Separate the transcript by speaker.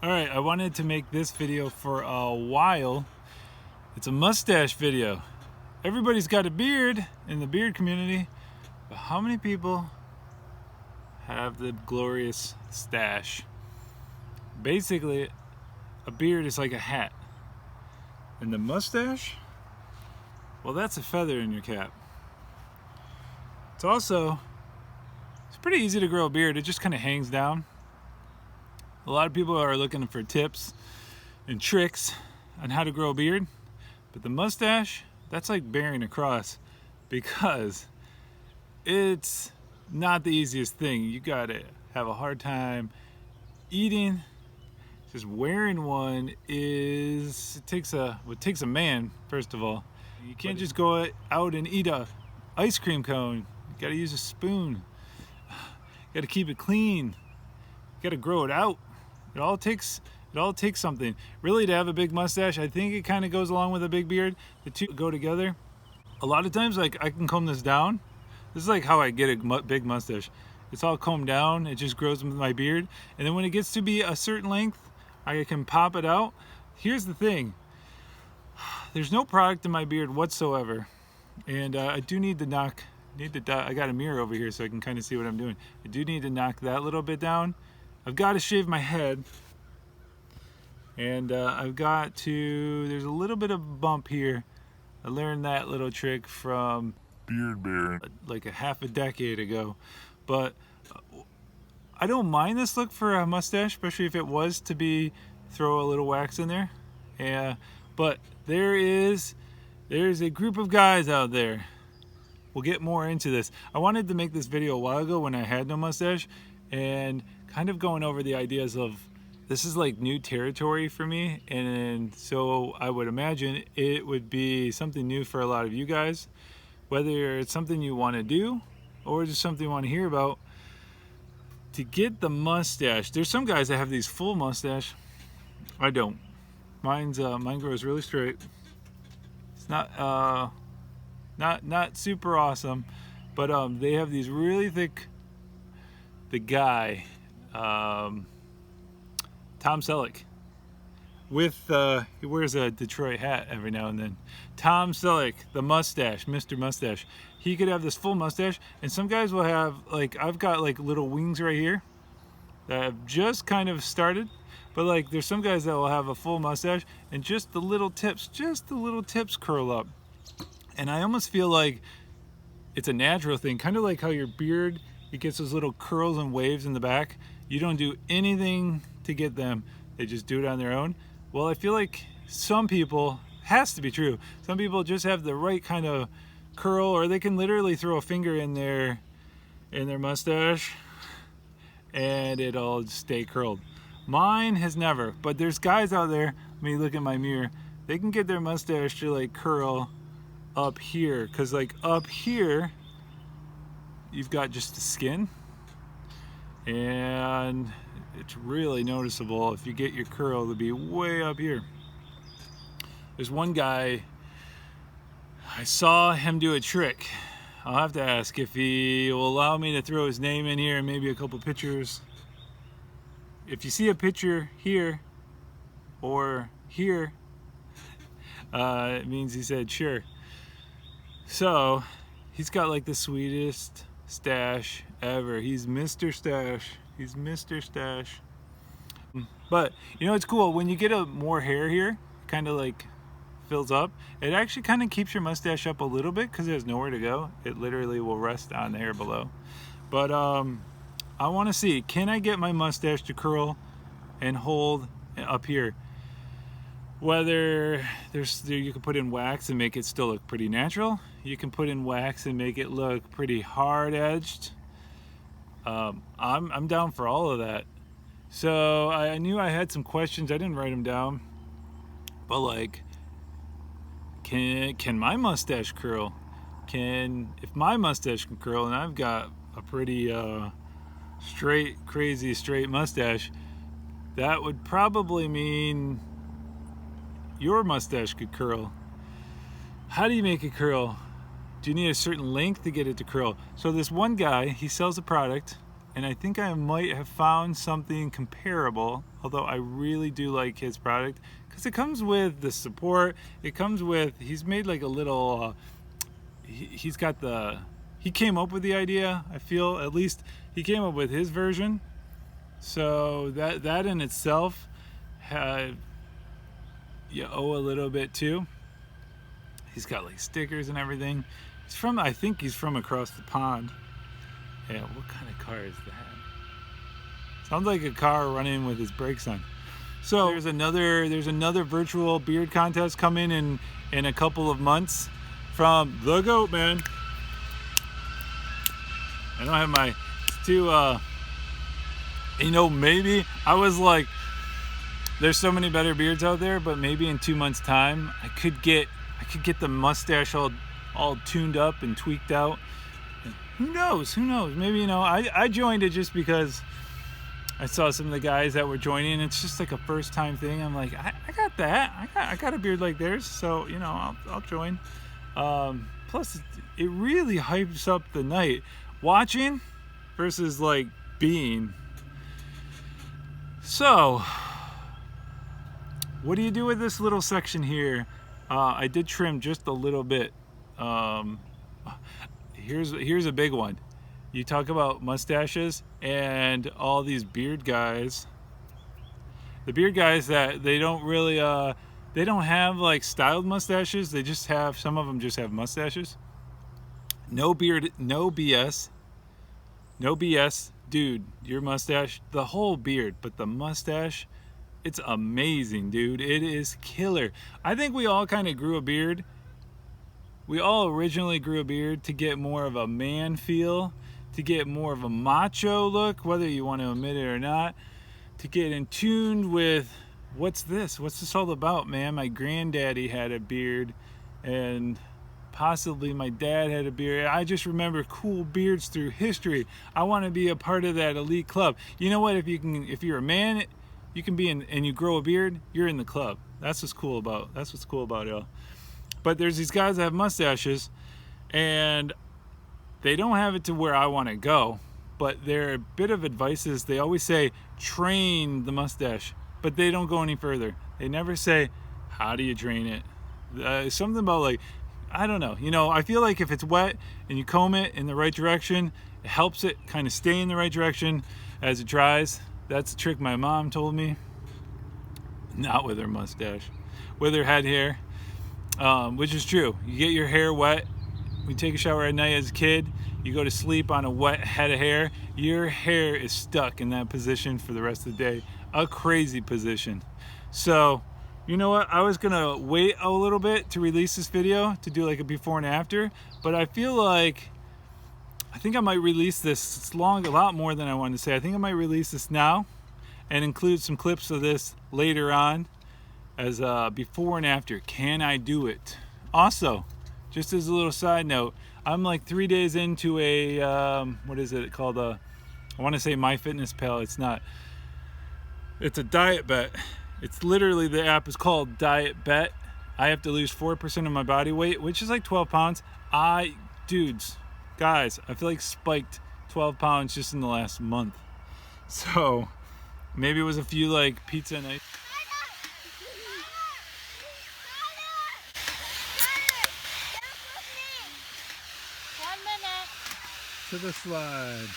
Speaker 1: Alright, I wanted to make this video for a while. It's a mustache video. Everybody's got a beard in the beard community, but how many people have the glorious stache? Basically, a beard is like a hat. And the mustache? Well, that's a feather in your cap. It's pretty easy to grow a beard. It just kind of hangs down. A lot of people are looking for tips and tricks on how to grow a beard, but the mustache, that's like bearing a cross because it's not the easiest thing. You gotta have a hard time eating. Just wearing one it takes a man, first of all. You can't just go out and eat a ice cream cone. You gotta use a spoon. You gotta keep it clean. You gotta grow it out. It all takes something. Really, to have a big mustache, I think it kind of goes along with a big beard. The two go together. A lot of times, like, I can comb this down. This is like how I get a big mustache. It's all combed down. It just grows with my beard. And then when it gets to be a certain length, I can pop it out. Here's the thing. There's no product in my beard whatsoever. And I do need to knock, I got a mirror over here so I can kind of see what I'm doing. I do need to knock that little bit down. I've got to shave my head, and there's a little bit of a bump here. I learned that little trick from Beard Bear like a half a decade ago, but I don't mind this look for a mustache, especially if it was to throw a little wax in there. But there's a group of guys out there. We'll get more into this. I wanted to make this video a while ago when I had no mustache, and kind of going over the ideas of this is like new territory for me, and so I would imagine it would be something new for a lot of you guys, whether it's something you want to do or just something you want to hear about. To get the mustache, there's some guys that have these full mustache. I don't. Mine grows really straight. It's not super awesome, but they have these really thick. The guy, Tom Selleck, he wears a Detroit hat every now and then. Tom Selleck, the mustache, Mr. Mustache. He could have this full mustache, and some guys will have, like, I've got like little wings right here that have just kind of started, but like there's some guys that will have a full mustache and just the little tips curl up. And I almost feel like it's a natural thing, kind of like how your beard, it gets those little curls and waves in the back. You don't do anything to get them. They just do it on their own. Well, I feel like some people, has to be true, some people just have the right kind of curl, or they can literally throw a finger in their mustache and it'll stay curled. Mine has never, but there's guys out there, let me look at my mirror, they can get their mustache to like curl up here, because like up here you've got just the skin, and it's really noticeable if you get your curl to be way up here. There's one guy, I saw him do a trick. I'll have to ask if he will allow me to throw his name in here and maybe a couple pictures. If you see a picture here or here, it means he said sure. So he's got like the sweetest stache ever. He's Mr. Stache. He's Mr. Stache. But you know, it's cool when you get more hair here, kind of like fills up. It actually kind of keeps your mustache up a little bit because there's nowhere to go. It literally will rest on the hair below. But I want to see, can I get my mustache to curl and hold up here? Whether you can put in wax and make it still look pretty natural. You can put in wax and make it look pretty hard edged. I'm down for all of that. So I knew I had some questions. I didn't write them down, but like, can my mustache curl? If my mustache can curl, and I've got a pretty crazy straight mustache, that would probably mean your mustache could curl. How do you make it curl? Do you need a certain length to get it to curl? So this one guy, he sells a product, and I think I might have found something comparable, although I really do like his product because it comes with the support. It comes with, he's made like a little, he came up with the idea, I feel, at least he came up with his version. So that in itself, you owe a little bit too. He's got like stickers and everything. He's from, I think he's from across the pond. Yeah, what kind of car is that? Sounds like a car running with his brakes on. So there's another virtual beard contest coming in a couple of months from the Goat Man. I don't have my maybe I was like, there's so many better beards out there, but maybe in 2 months' time I could get the mustache all tuned up and tweaked out. And who knows? Maybe, I joined it just because I saw some of the guys that were joining. It's just like a first time thing. I'm like, I got that. I got a beard like theirs, so I'll join. Plus, it really hypes up the night. Watching versus like being. So, what do you do with this little section here? I did trim just a little bit. Here's a big one. You talk about mustaches and all these beard guys. The beard guys that they don't really they don't have like styled mustaches. They just have, some of them just have mustaches. No beard, no BS. No BS, dude. Your mustache, the whole beard, but the mustache, it's amazing, dude. It is killer. I think we all kind of grew a beard. We all originally grew a beard to get more of a man feel, to get more of a macho look, whether you want to admit it or not, to get in tune with what's this all about, man. My granddaddy had a beard, and possibly my dad had a beard. I just remember cool beards through history. I want to be a part of that elite club. You know what? If you're a man, you can be in, and you grow a beard, you're in the club. That's what's cool about it. But there's these guys that have mustaches, and they don't have it to where I want to go. But their bit of advice is, they always say train the mustache, but they don't go any further. They never say how do you train it. Something about like, I don't know. I feel like if it's wet and you comb it in the right direction, it helps it kind of stay in the right direction as it dries. That's a trick my mom told me. Not with her mustache, with her head hair, which is true. You get your hair wet. When you take a shower at night as a kid, you go to sleep on a wet head of hair. Your hair is stuck in that position for the rest of the day. A crazy position. So, you know what? I was gonna wait a little bit to release this video to do like a before and after, but I feel like I think I might release this. It's long, a lot more than I wanted to say. I think I might release this now and include some clips of this later on as before and after. Can I do it? Also, just as a little side note, I'm like 3 days into a what is it called? I want to say MyFitnessPal. It's not. It's a diet bet. It's literally, the app is called Diet Bet. I have to lose 4% of my body weight, which is like 12 pounds. Guys, I feel like spiked 12 pounds just in the last month. So maybe it was a few like pizza nights. To the slide.